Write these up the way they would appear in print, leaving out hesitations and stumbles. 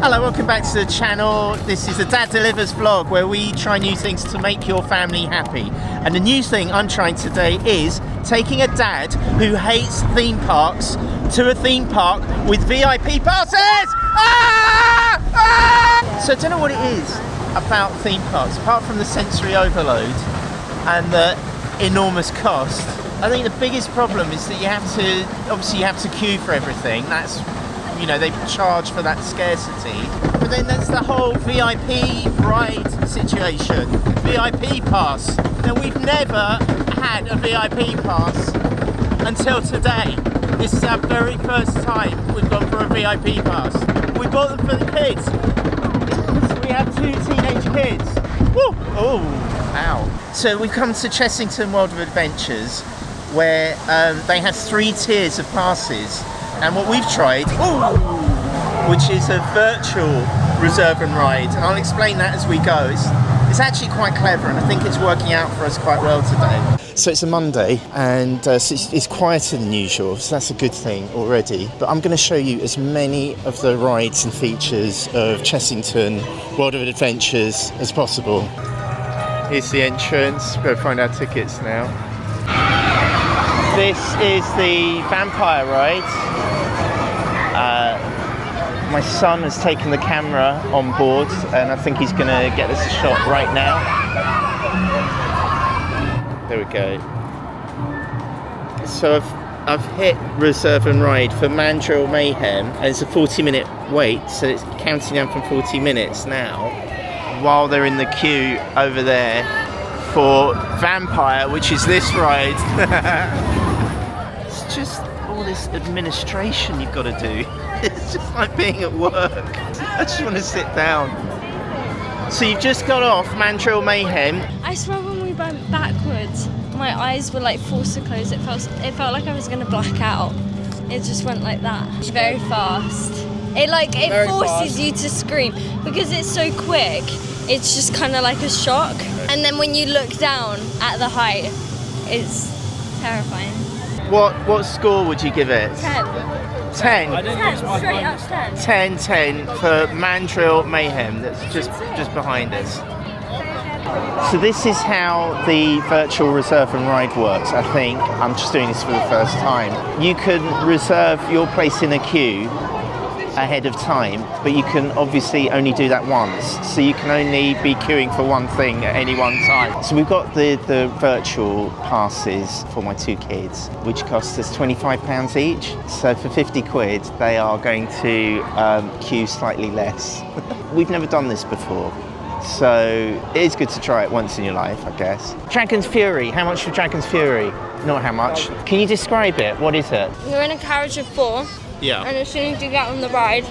Hello, welcome back to the channel. This is a Dad Delivers vlog where we try new things to make your family happy. And the new thing I'm trying today is taking a dad who hates theme parks to a theme park with VIP passes! Ah! Ah! So I don't know what it is about theme parks, apart from the sensory overload and the enormous cost. I think the biggest problem is that you have to queue for everything. That's, you know, they charge for that scarcity. But then there's the whole VIP ride situation, VIP pass. Now we've never had a VIP pass until today. This is our very first time we've gone for a VIP pass. We bought them for the kids. We have 2 teenage kids. Woo! Oh, ow. So we've come to Chessington World of Adventures, where they have 3 tiers of passes. And what we've tried, which is a virtual reserve and ride, and I'll explain that as we go. It's actually quite clever, and I think it's working out for us quite well today. So it's a Monday, and so it's quieter than usual, so that's a good thing already. But I'm going to show you as many of the rides and features of Chessington World of Adventures as possible. Here's the entrance. We'll go find our tickets now. This is the vampire ride. My son has taken the camera on board, and I think he's going to get us a shot right now. There we go. So I've hit reserve and ride for Mandrill Mayhem, and it's a 40-minute wait, so it's counting down from 40 minutes now, while they're in the queue over there for Vampire, which is this ride. It's just all this administration you've got to do. It's just like being at work. I just want to sit down. So you've just got off Mandrill Mayhem. I swear when we went backwards, my eyes were like forced to close. It felt like I was going to black out. It just went like that. Very fast. It forces you to scream because it's so quick. It's just kind of like a shock. And then when you look down at the height, it's terrifying. What score would you give it? 10. 10? 10, straight up 10. 10 for Mandrill Mayhem, that's just behind us. So this is how the virtual reserve and ride works, I think. I'm just doing this for the first time. You can reserve your place in a queue ahead of time, but you can obviously only do that once, so you can only be queuing for one thing at any one time. So we've got the virtual passes for my 2 kids, which cost us £25 each. So for 50 quid they are going to queue slightly less. We've never done this before, so it is good to try it once in your life, I guess. Dragon's Fury, how much for Dragon's Fury? Not how much. Can you describe it? What is it? You're in a carriage of 4. Yeah. And as soon as you get on the ride,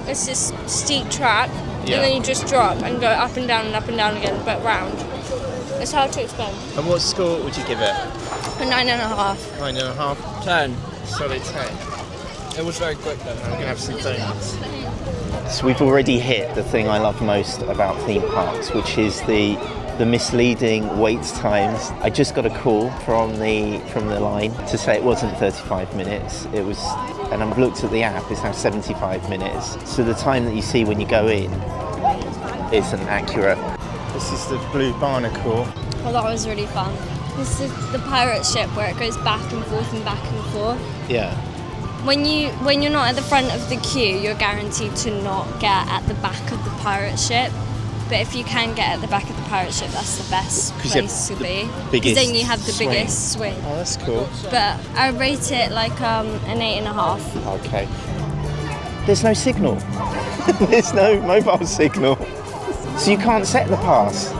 it's this steep track, and then you just drop and go up and down again, but round. It's hard to explain. And what score would you give it? A 9.5. 9.5? 10. Solid 10. It was very quick though. I'm going to have some donuts. So we've already hit the thing I love most about theme parks, which is the misleading wait times. I just got a call from the line to say it wasn't 35 minutes. It was, and I've looked at the app, it's now 75 minutes. So the time that you see when you go in isn't accurate. This is the blue Barnacle. Well, that was really fun. This is the pirate ship where it goes back and forth and back and forth. Yeah. When you're not at the front of the queue, you're guaranteed to not get at the back of the pirate ship. But if you can get at the back of the pirate ship, that's the best place to be. Because then you have the biggest swing. Oh, that's cool. But I rate it like an 8.5. Okay. There's no signal. There's no mobile signal. So you can't set the pass.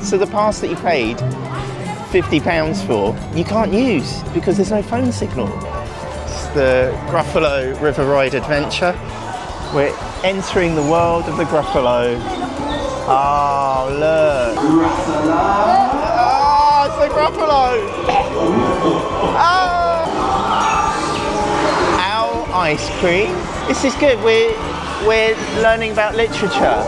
So the pass that you paid £50 for, you can't use because there's no phone signal. It's the Gruffalo River Ride Adventure. We're entering the world of the Gruffalo. Oh, look. Oh, it's the Gruffalo. Oh. Our ice cream. This is good. We're learning about literature.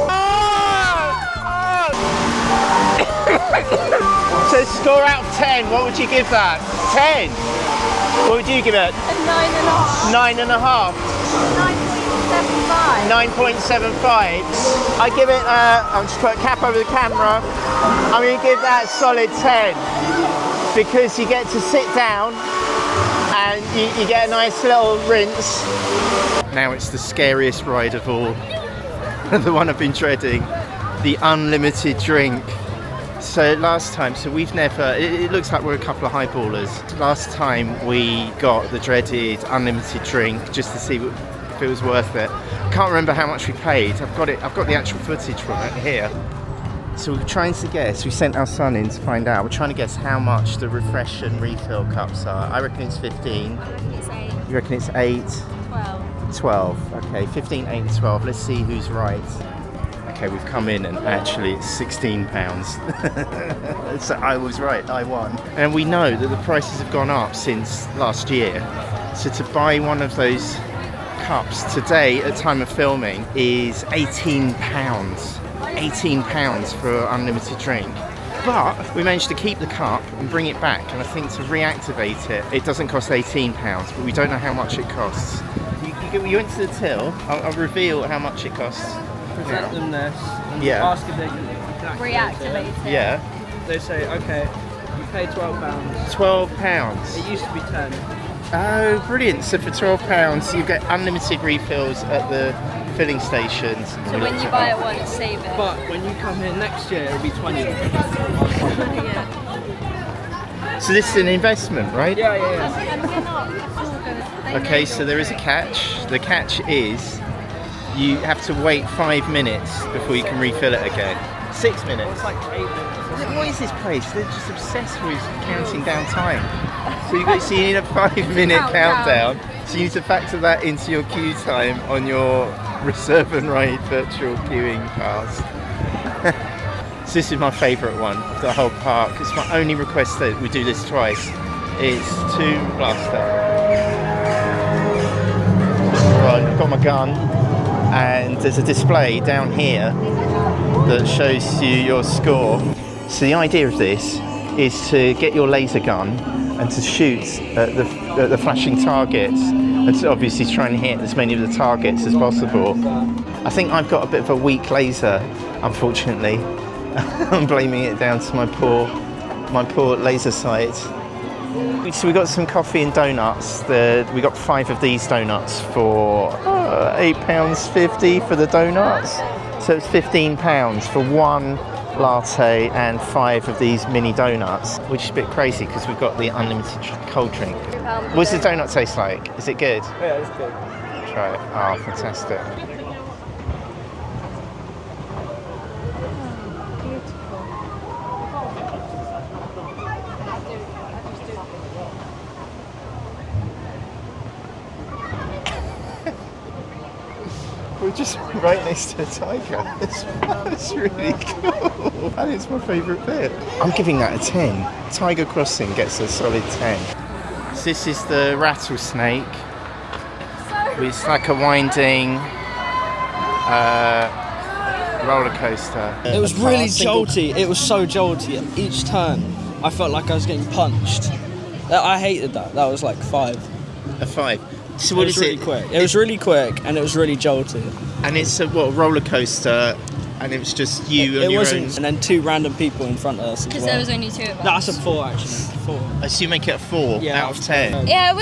So score out of 10, what would you give that? 10? What would you give it? A 9.5. 9.5. 9.7. 9.75. I give it, I'll just put a cap over the camera. I'm going to give that a solid 10 because you get to sit down and you get a nice little rinse. Now it's the scariest ride of all, the one I've been dreading, the unlimited drink. So last time, we've never, it looks like we're a couple of highballers. Last time we got the dreaded unlimited drink just to see if it was worth it. Can't remember how much we paid. I've got the actual footage from it here. So we're trying to guess, we sent our son in to find out. We're trying to guess how much the refresh and refill cups are. I reckon it's 15. I reckon it's 8. You reckon it's 8? 12. Okay, 15, 8 and 12. Let's see who's right. Okay, we've come in and actually it's £16. So I was right, I won. And we know that the prices have gone up since last year. So to buy one of those cups today at time of filming is £18. £18 for unlimited drink. But we managed to keep the cup and bring it back, and I think to reactivate it, it doesn't cost £18, but we don't know how much it costs. You went to the till. I'll reveal how much it costs. Present them this and ask if they can Reactivate it. Yeah. They say, okay, you pay £12. £12. It used to be 10. Oh, brilliant. So for £12 you get unlimited refills at the filling stations. So when you buy it once, save it. But when you come here next year, it'll be 20. Yeah. So this is an investment, right? Yeah. Okay, so there is a catch. The catch is you have to wait 5 minutes before you can refill it again. 6 minutes. It's like 8 minutes. What is this place? They're just obsessed with counting down time. So you need a 5-minute countdown. So you need to factor that into your queue time on your reserve and ride virtual queuing pass. So this is my favourite one of the whole park. It's my only request that we do this twice. It's to Blaster. Right, I've got my gun, and there's a display down here that shows you your score. So the idea of this is to get your laser gun and to shoot at the flashing targets, and to obviously try and hit as many of the targets as possible. I think I've got a bit of a weak laser, unfortunately. I'm blaming it down to my poor laser sight. So we got some coffee and donuts. We got 5 of these donuts for £8.50 for the donuts. So it's £15 for 1 latte and 5 of these mini donuts, which is a bit crazy because we've got the unlimited cold drink. What does the donut taste like? Is it good? Yeah, it's good. Try it. Oh, fantastic. We're just right next to a tiger. It's really cool. And it's my favourite bit. I'm giving that a 10. Tiger Crossing gets a solid 10. So this is the Rattlesnake. It's like a winding roller coaster. It was really jolty. It was so jolty. At each turn, I felt like I was getting punched. I hated that. That was like 5. A 5. So It was really quick. It was really quick and it was really jolty. And it's a roller coaster, and it was just you and your own. And then 2 random people in front of us. Because there was only 2 of us. That's a 4 actually. 4. So you make it a 4 out of 10. Yeah, it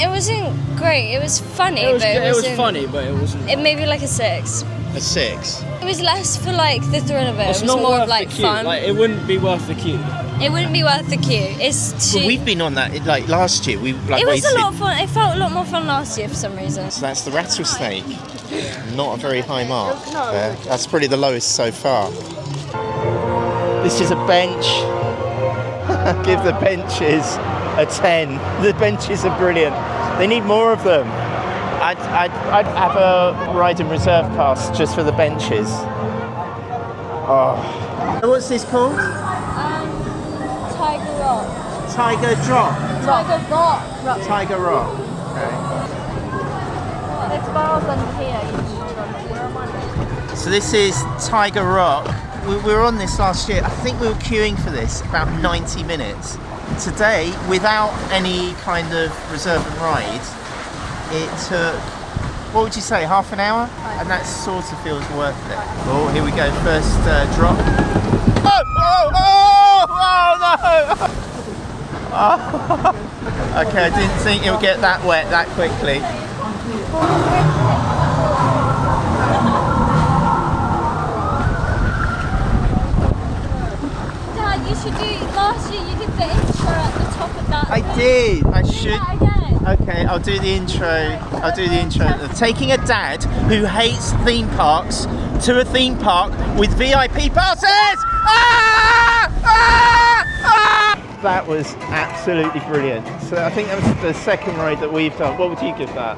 wasn't great. It was funny, It was wasn't, funny, but it wasn't. It may be like a 6. A 6. It was less for like the thrill of it. It's It was not more worth of like the queue. fun. Like, it wouldn't be worth the queue. It wouldn't be worth the queue. It's too. But we've been on that like last year. We like It was waited. a lot of fun. It felt a lot more fun last year for some reason. So that's the Rattlesnake. Not a very high mark there. That's probably the lowest so far. This is a bench. Give the benches a 10. The benches are brilliant. They need more of them. I'd have a ride and reserve pass just for the benches. Oh. What's this called? Tiger Rock. Tiger Drop. Tiger Rock. Tiger Rock. Okay. There's bars under here. So this is Tiger Rock. We were on this last year. I think we were queuing for this about 90 minutes. Today, without any kind of reserve and ride, it took What would you say, half an hour? And that sort of feels worth it. Oh, here we go, first drop. Oh no! Oh. Okay, I didn't think it would get that wet that quickly. Dad, you should do, last year you did the intro at the top of that. I did, I should. Do that again. Okay, I'll do the intro. I'll do the intro. Taking a dad who hates theme parks to a theme park with VIP passes! Ah! Ah! Ah! That was absolutely brilliant. So I think that was the second ride that we've done. What would you give that?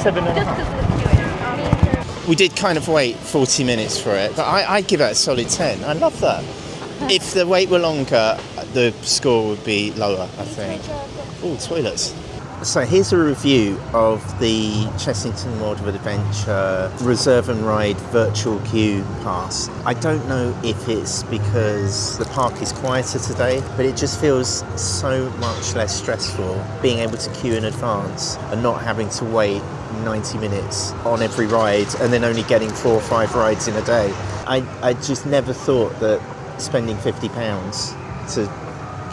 7.5. We did kind of wait 40 minutes for it, but I'd give it a solid 10. I love that. If the wait were longer, the score would be lower, I think. Oh, toilets. So here's a review of the Chessington World of Adventure Reserve and Ride Virtual Queue Pass. I don't know if it's because the park is quieter today, but it just feels so much less stressful being able to queue in advance and not having to wait 90 minutes on every ride and then only getting 4 or 5 rides in a day. I just never thought that spending £50 to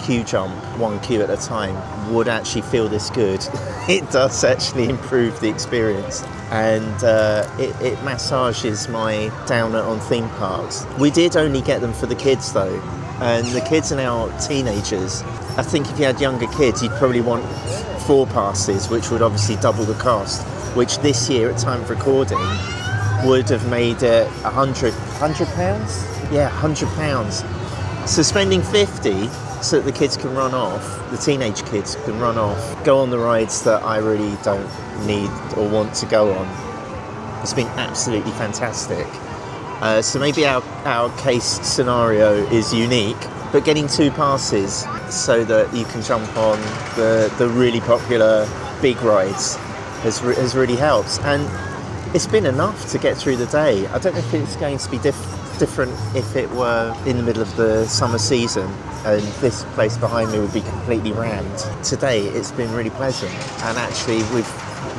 queue jump one queue at a time would actually feel this good. It does actually improve the experience, and it massages my downer on theme parks. We did only get them for the kids though, and the kids are now teenagers. I think if you had younger kids you'd probably want 4 passes, which would obviously double the cost, which this year at time of recording would have made it £100. Yeah, £100. So spending 50 so that the kids can run off, the teenage kids can run off, go on the rides that I really don't need or want to go on. It's been absolutely fantastic. So maybe our case scenario is unique, but getting 2 passes so that you can jump on the really popular big rides has really helped. And it's been enough to get through the day. I don't know if it's going to be different if it were in the middle of the summer season and this place behind me would be completely rammed. Today it's been really pleasant, and actually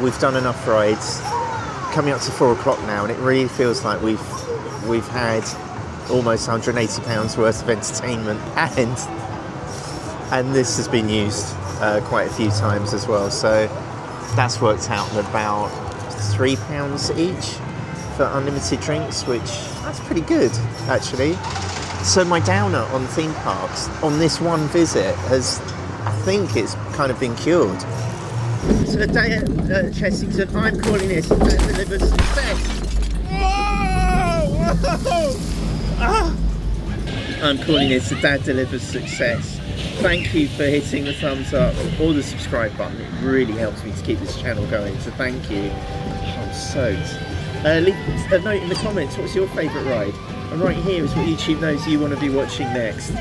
we've done enough rides, coming up to 4 o'clock now, and it really feels like we've had almost £180 worth of entertainment, and this has been used quite a few times as well, so that's worked out at about £3 each for unlimited drinks, which that's pretty good actually. So my downer on theme parks on this one visit has, I think it's kind of been cured. So the day at Chessington, I'm calling this a day delivered success. Whoa! Whoa! Ah! I'm calling this a dad delivers success. Thank you for hitting the thumbs up or the subscribe button. It really helps me to keep this channel going, so thank you. I'm soaked. Leave a note in the comments, what's your favourite ride? And right here is what YouTube knows you want to be watching next.